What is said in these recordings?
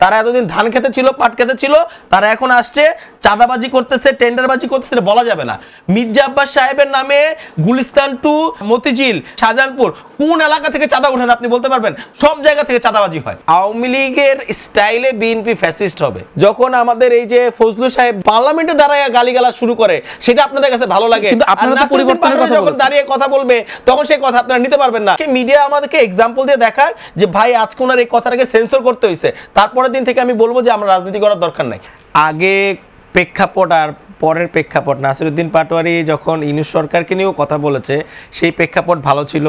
তারা এতদিন ধান খেতে ছিল, পাট খেতে ছিল, তারা এখন আসছে চাঁদাবাজি করতেছে, টেন্ডারবাজি করতেছে, বলা যাবে না। মির্জা আব্বাস সাহেবের নামে গুলিস্তান টু মতিঝিল, শাহজাহানপুর কোন এলাকা থেকে চাঁদা উঠেন আপনি বলতে পারবেন? সব জায়গা থেকে চাঁদাবাজি হয়। আওয়ামী লীগের স্টাইলে বিএনপি ফ্যাসিস্ট হবে। যখন আমাদের এই যে ফজলুল সাহেব পার্লামেন্টে দাঁড়ায় গালিগালাজ শুরু করে, সেটা আপনাদের কাছে ভালো লাগে, কিন্তু আপনারা তো পরিবর্তনের কথা যখন দাঁড়িয়ে কথা বলবে তখন সেই কথা আপনারা নিতে পারবেন না। মিডিয়া আমাদেরকে এক্সাম্পল দিয়ে দেখায় যে ভাই আজকে ওনার এই কথাটাকে সেন্সর করতে হয়েছে, তারপরের দিন থেকে আমি বলবো যে আমরা রাজনীতি করার দরকার নাই। আগে প্রেক্ষাপট আর পরের প্রেক্ষাপট, নাসিরউদ্দিন পাটোয়ারি যখন ইউনূস সরকারকে নিয়েও কথা বলেছে সেই প্রেক্ষাপট ভালো ছিল।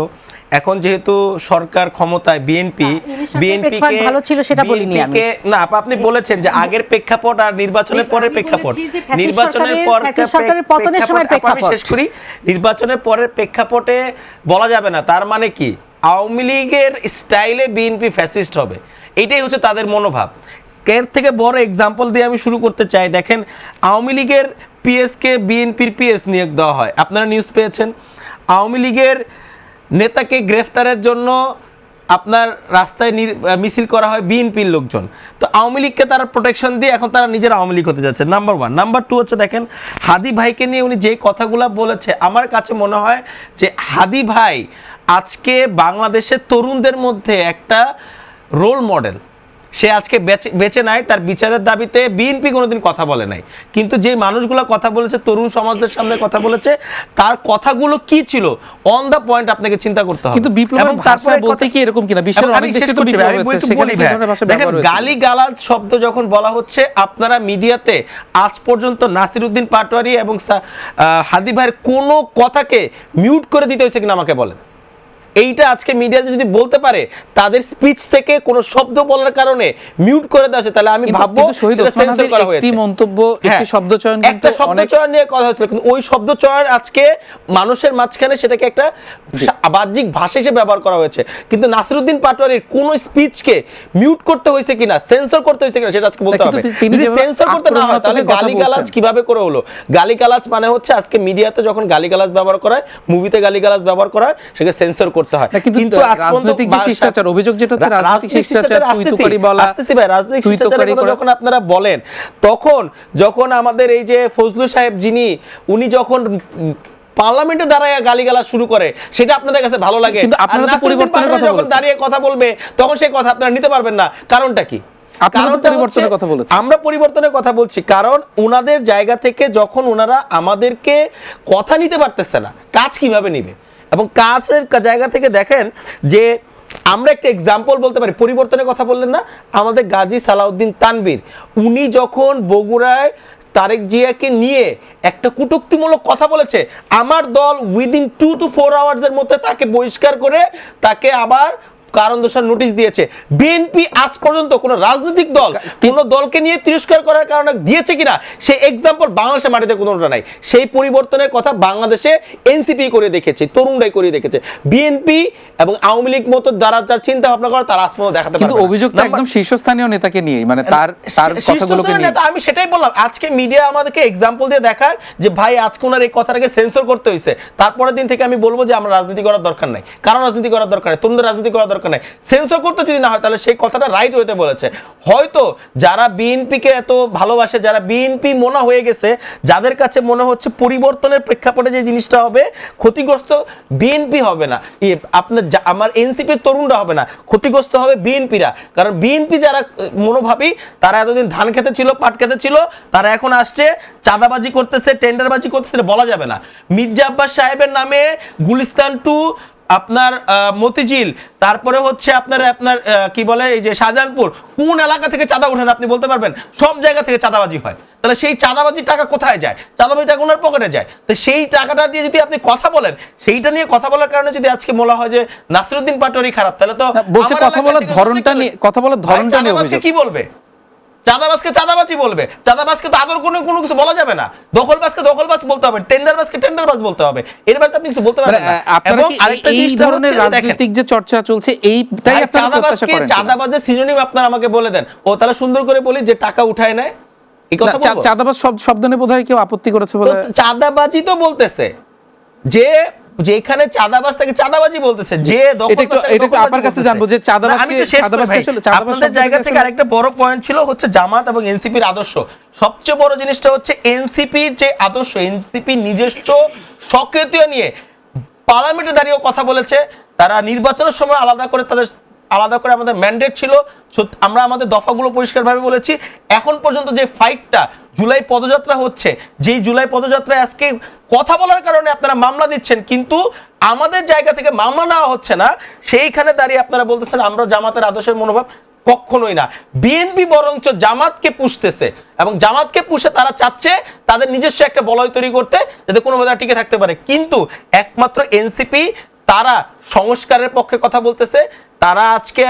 এখন যেহেতু সরকার ক্ষমতায়, বিএনপিকে ভালো ছিল সেটা বলিনি আমি। না আপনি বলেছেন যে আগের প্রেক্ষাপট আর নির্বাচনের পরের প্রেক্ষাপট, নির্বাচনের পর সরকারের পতনের সময় প্রেক্ষাপট, শেষ করি, নির্বাচনের পরের প্রেক্ষাপটে বলা যাবে না। তার মানে কি আওয়ামী লীগের স্টাইলে বিএনপি ফ্যাসিস্ট হবে, এটাই হচ্ছে তাদের মনোভাব। এর থেকে বড় এক্সাম্পল দিয়ে আমি শুরু করতে চাই। দেখেন আওয়ামী লীগের পিএসকে বিএনপির পিএস নিয়োগ দেওয়া হয়, আপনারা নিউজ পেয়েছেন। আওয়ামী লীগের নেতাকে গ্রেফতারের জন্য আপনার রাস্তায় মিছিল করা হয় বিএনপির লোকজন। তো আওয়ামী লীগকে তারা প্রোটেকশন দিয়ে এখন তারা নিজের আওয়ামী লীগ হতে যাচ্ছে, নাম্বার ওয়ান। নাম্বার টু হচ্ছে দেখেন হাদি ভাইকে নিয়ে উনি যে কথাগুলো বলেছে, আমার কাছে মনে হয় যে হাদি ভাই আজকে বাংলাদেশের তরুণদের মধ্যে একটা রোল মডেল। সে আজকে বেঁচে নাই, তার বিচারের দাবিতে বিএনপি কোনোদিন কথা বলে নাই, কিন্তু যে মানুষগুলো কথা বলেছে, তরুণ সমাজের সামনে কথা বলেছে, তার কথাগুলো কি ছিল অন দা পয়েন্ট আপনাকে চিন্তা করতে হবে। কিন্তু বিপ্লবের ভাষা বলতে কি এরকম কিনা, বিশ্বের অনেক দেশে তো বিপ্লব হচ্ছে, সেখানে কি ধরনের ভাষা ব্যবহার হচ্ছে? গালিগালাজ শব্দ যখন বলা হচ্ছে, আপনারা মিডিয়াতে আজ পর্যন্ত নাসিরউদ্দিন পাটোয়ারি এবং হাদি ভাইয়ের কোনো কথাকে মিউট করে দিতে হয়েছে কিনা আমাকে বলেন। এইটা আজকে মিডিয়া যদি বলতে পারে তাদের স্পিচ থেকে কোনো শব্দ বলার কারণে মিউট করে দেওয়া হচ্ছে, তাহলে আমি ভাববো সেটা সেন্সর করা হয়েছে। একটি মন্তব্য, একটি শব্দচয়ন, একটা শব্দচয়ন নিয়ে কথা হচ্ছিল, কিন্তু ওই শব্দচয়ন আজকে মানুষের মাঝখানে সেটাকে একটা বাহ্যিক ভাষা হিসেবে ব্যবহার করা হয়েছে। কিন্তু নাসিরউদ্দিন পাটোয়ারির কোন স্পিচকে মিউট করতে হয়েছে কিনা, সেন্সর করতে হয়েছে কিনা, সেটা আজকে বলতে হবে। যদি সেন্সর করতে না হয় তাহলে গালিগালাজ কিভাবে করে হলো? গালিগালাজ মানে হচ্ছে আজকে মিডিয়াতে যখন গালিগালাজ ব্যবহার করা হয়, মুভিতে গালিগালাজ ব্যবহার করা হয়, সেটাকে সেন্সর করতে হয়। কিন্তু রাজনৈতিক যে শিষ্টাচার, অভিযোগ যেটা হচ্ছে রাজনৈতিক শিষ্টাচার, তুই বলা, আসতেছি ভাই, রাজনৈতিক শিষ্টাচারের কথা যখন আপনারা বলেন, তখন যখন আমাদের এই যে ফজলুল সাহেব যিনি, উনি যখন পার্লামেন্টে দাঁড়ায় গালিগালাজ শুরু করে, সেটা আপনাদের কাছে ভালো লাগে, কিন্তু আপনারা তো পরিবর্তনের কথা যখন দাঁড়িয়ে কথা বলবে তখন সেই কথা আপনারা নিতে পারবেন না। কারণটা কি? আমরা পরিবর্তনের কথা বলছি, কারণ উনাদের জায়গা থেকে যখন ওনারা আমাদেরকে কথা নিতে পারতেছে না, কাজ কিভাবে নিবে? এবং কাজের জায়গা থেকে দেখেন যে আমরা একটা এক্সাম্পল বলতে পারি, পরিবর্তনের কথা বললেন না, আমাদের গাজী সালাউদ্দিন তানভীর, উনি যখন বগুড়ায় তারেক জিয়াকে নিয়ে একটা কটূক্তিমূলক কথা বলেছে, আমার দল উইদিন 2 to 4 আওয়ার্সের মধ্যে তাকে বহিষ্কার করে তাকে আবার কারণ দর্শানোর নোটিশ দিয়েছে। বিএনপি আজ পর্যন্ত কোন রাজনৈতিক দল কোন দলকে নিয়ে তিরস্কার করার কারণে দিয়েছে কিনা সেই এক্সাম্পল বাংলাদেশের মাটিতে কোনোটা নাই। সেই পরিবর্তনের কথা বাংলাদেশে এনসিপি করে দেখেছে, তরুণরাই করে দেখেছে। বিএনপি এবং আওয়ামী লীগ মতো যারা যার চিন্তা ভাবনা করে তারা আজ পর্যন্ত দেখাতে পারবে না। কিন্তু অভিযোগ তো একদম শীর্ষস্থানীয় নেতাকে নিয়ে, মানে তার কথাগুলোকে নিয়ে। আমি সেটাই বললাম, আজকে মিডিয়া আমাদেরকে এক্সাম্পল দিয়ে দেখায় যে ভাই আজকে ওনার এই কথাটাকে সেন্সর করতে হয়েছে, তারপরের দিন থেকে আমি বলবো যে আমরা রাজনীতি করার দরকার নাই, কারণ রাজনীতি করার দরকার নাই, তরুণদের রাজনীতি করার দরকার নাই। সেন্সর করতে যদি না হয় তাহলে সেই কথাটা রাইট হইতে বলেছে। হয়তো যারা বিএনপিকে এত ভালোবাসে, যারা বিএনপি মনে হয়ে গেছে, যাদের কাছে মনে হচ্ছে পরিবর্তনের প্রেক্ষাপটে যে জিনিসটা হবে, ক্ষতিগ্রস্ত বিএনপি হবে না, আপনার আমার এনসিপির তরুণরা হবে না, ক্ষতিগ্রস্ত হবে বিএনপিরা। কারণ বিএনপি যারা মনোভাবী, তারা এতদিন ধান খেতে ছিল, পাট খেতে ছিল, তারা এখন আসছে চাঁদাবাজি করতেছে, টেন্ডারবাজি করতেছে, বলা যাবে না। মির্জা আব্বাস সাহেবের নামে গুলিস্তান টু আপনার মতিঝিল, তারপরে হচ্ছে আপনার কি বলে এই যে শাহজাহানপুর কোন এলাকা থেকে চাঁদা উঠেন আপনি বলতে পারবেন? সব জায়গা থেকে চাঁদাবাজি হয়। তাহলে সেই চাঁদাবাজির টাকা কোথায় যায়? চাঁদাবাজি টাকা ওনার পকেটে যায়। তো সেই টাকাটা দিয়ে যদি আপনি কথা বলেন, সেইটা নিয়ে কথা বলার কারণে যদি আজকে বলা হয় যে নাসিরউদ্দিন পাটোয়ারি খারাপ, তাহলে তো বলছে কথা বলার ধরনটা নিয়ে অভিযোগ। কি বলবে? চাঁদাবাজকে চাঁদাবাজি বলবে, চাঁদাবাজকে তো আদর কোনো কিছু বলা যাবে না, দখলবাজকে দখলবাজ বলতে হবে, টেন্ডারবাজকে টেন্ডারবাজ বলতে হবে। এর বাইরে আপনি কিছু বলতে পারবেন না। এবং আরেকটা এই ধরনের রাজনৈতিক যে চর্চা চলছে, এইটাই আপনারা প্রত্যাশা করেন? চাঁদাবাজের সিনোনিম আপনারা আমাকে বলে দেন। ও তাহলে সুন্দর করে বলি যে টাকা উঠায় নেয়, এই কথা বলবো? চাঁদাবাজ শব্দ নিয়ে বোধহয় কেউ আপত্তি করেছে বলে। চাঁদাবাজি তো বলতেছে যে যে এখানে চাঁদাবাজ থেকে চাঁদাবাজি বলতেছে, যে এটা একটু আপনার কাছে জানবো যে আপনাদের জায়গা থেকে আরেকটা বড় পয়েন্ট ছিল হচ্ছে জামাত এবং এনসিপির আদর্শ। সবচেয়ে বড় জিনিসটা হচ্ছে এনসিপির যে আদর্শ, এনসিপি নিজস্ব সক্রিয়তা নিয়ে পার্লামেন্টে দাঁড়িয়েও কথা বলেছে। তারা নির্বাচনের সময় আলাদা করে আমাদের ম্যান্ডেট ছিল, আমরা আমাদের দফাগুলো পরিষ্কারভাবে বলেছি। এখন পর্যন্ত যে ফাইটটা জুলাই পদযাত্রা হচ্ছে, যেই জুলাই পদযাত্রায় আজকে কথা বলার কারণে আপনারা মামলা দিচ্ছেন, কিন্তু আমাদের জায়গা থেকে মামলা নেওয়া হচ্ছে না, সেইখানে দাঁড়িয়ে আপনারা বলতেছেন আমরা জামাতের আদর্শের মনোভাব। কখনোই না। বিএনপি বরঞ্চ জামাতকে পুষতেছে এবং জামাতকে পুষে তারা চাচ্ছে তাদের নিজস্ব একটা বলয় তৈরি করতে, যাতে কোনোভাবে টিকে থাকতে পারে। কিন্তু একমাত্র এনসিপি তারা সংস্কারের পক্ষে কথা বলতেছে, তারা আজকে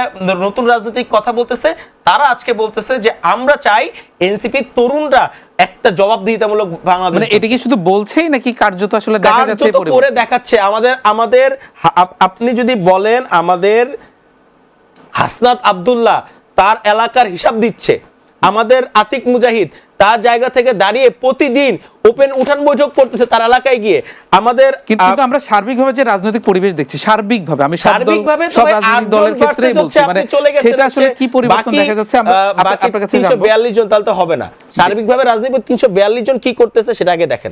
নতুন রাজনৈতিক কথা বলতেছে, তারা আজকে বলতেছে যে আমরা চাই এনসিপি তরুণরা একটা জবাবদিহিতামূলক বাংলাদেশ। মানে এটা কি শুধু বলছেই নাকি কার্যত আসলে দেখা যাচ্ছে করে দেখাচ্ছে? আমাদের আপনি যদি বলেন আমাদের হাসনাত আব্দুল্লাহ তার এলাকার হিসাব দিচ্ছে, আমাদের আতিক মুজাহিদ তার জায়গা থেকে দাঁড়িয়ে প্রতিদিন ওপেন উঠান বৈঠক করতেছে তার এলাকায় গিয়ে। আমাদের কিন্তু আমরা সার্বিকভাবে যে রাজনৈতিক পরিবেশ দেখছি, সার্বিকভাবে আমি সার্বিকভাবে সব রাজনৈতিক দলের ক্ষেত্রেই বলছি, মানে সেটা আসলে কি পরিবর্তন দেখা যাচ্ছে আমরা আপনার কাছে 342 জন তাহলে তো হবে না। সার্বিকভাবে রাজনীতি 342 জন কি করতেছে সেটা আগে দেখেন।